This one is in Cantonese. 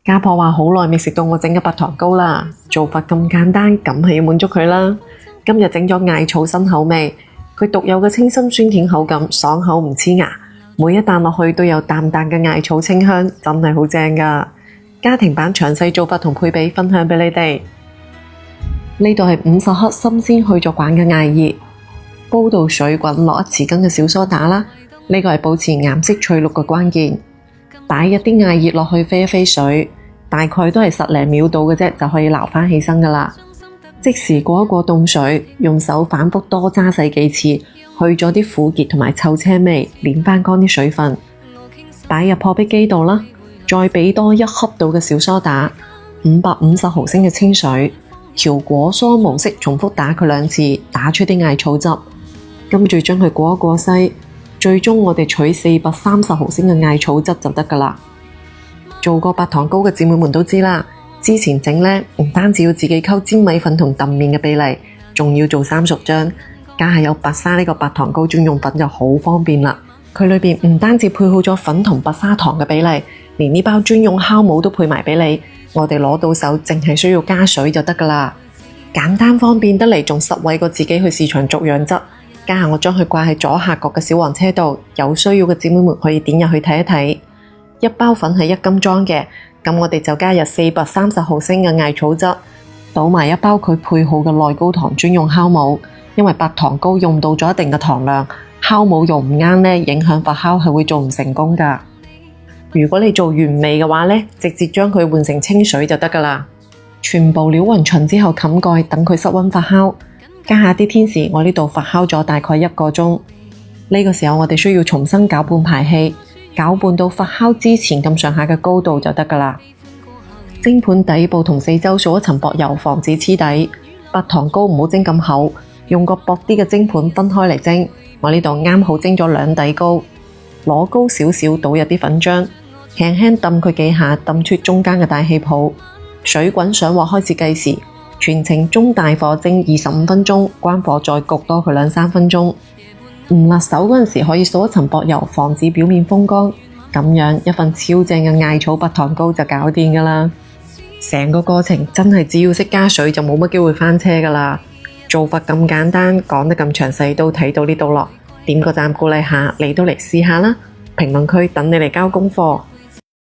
家婆話好耐未食到我整嘅白糖糕啦，做法咁簡單，梗係要滿足佢啦。今日整咗艾草新口味，佢獨有嘅清新酸甜口感，爽口唔黐牙，每一啖落去都有淡淡嘅艾草清香，真係好正㗎。家庭版詳細做法同配比分享俾你哋。呢度係50克新鮮去咗quả嘅艾葉，煲到水滾，落一匙羹嘅小蘇打啦。呢個係保持顏色翠綠嘅關鍵。擺一啲艾葉落去飛一飛水，大概都係10零秒到嘅啫，就可以撈返起身㗎喇。即時過一過凍水，用手反覆多揸洗幾次，去咗啲苦澀同埋臭車味，捻返乾啲水分，擺入破壁機度啦。再俾多1克度嘅小蘇打，550毫升嘅清水，調果蔬模式重複打佢2次，打出啲艾草汁，跟住將佢過一過篩。最終我哋取430毫升嘅艾草汁就得㗎喇。做過白糖糕嘅姊妹們都知啦，之前整呢唔單止要自己溝粘米粉同揼麵嘅比例，仲要做3熟漿，加下有白沙呢個白糖糕專用粉就好方便啦。佢裏邊唔單止配好咗粉同白砂糖嘅比例，連呢包專用酵母都配埋俾你，我哋攞到手淨係需要加水就得㗎喇。簡單方便得嚟，仲實惠過自己去市場逐樣執。家下我將佢掛喺左下角嘅小黃車度，有需要嘅姊妹們可以點入去睇一睇。一包粉係1斤裝嘅，咁我哋就加入430毫升嘅艾草汁，倒埋一包佢配好嘅內高糖專用酵母。因為白糖糕用到咗一定嘅糖量，酵母用唔啱呢，影響發酵係會做唔成功㗎。如果你做原味嘅話呢，直接將佢換成清水就得㗎喇。全部料勻勻之後冚蓋，等佢室溫發酵。加下啲天時，我呢度發酵咗大概1個鐘。呢個時候我哋需要重新攪拌排氣，攪拌到發酵之前咁上下嘅高度就得㗎喇。蒸盤底部同四周掃一層薄油，防止黐底。白糖糕唔好蒸咁厚，用個薄啲嘅蒸盤分開嚟蒸。我呢度啱好蒸咗2底糕，攞高少少倒入啲粉漿，輕輕揼佢幾下，揼出中間嘅大氣泡。水滾上鑊開始計時。全程中大火蒸25分鐘，關火再焗多佢2-3分鐘。唔辣手嗰陣時可以掃一層薄油，防止表面風乾。咁樣一份超正嘅艾草白糖糕就搞掂㗎啦。成個過程真係只要識加水就冇乜機會翻車㗎啦。做法咁簡單，講得咁詳細都睇到呢度咯。點個讚鼓勵下，你都嚟試下啦。評論區等你嚟交功課。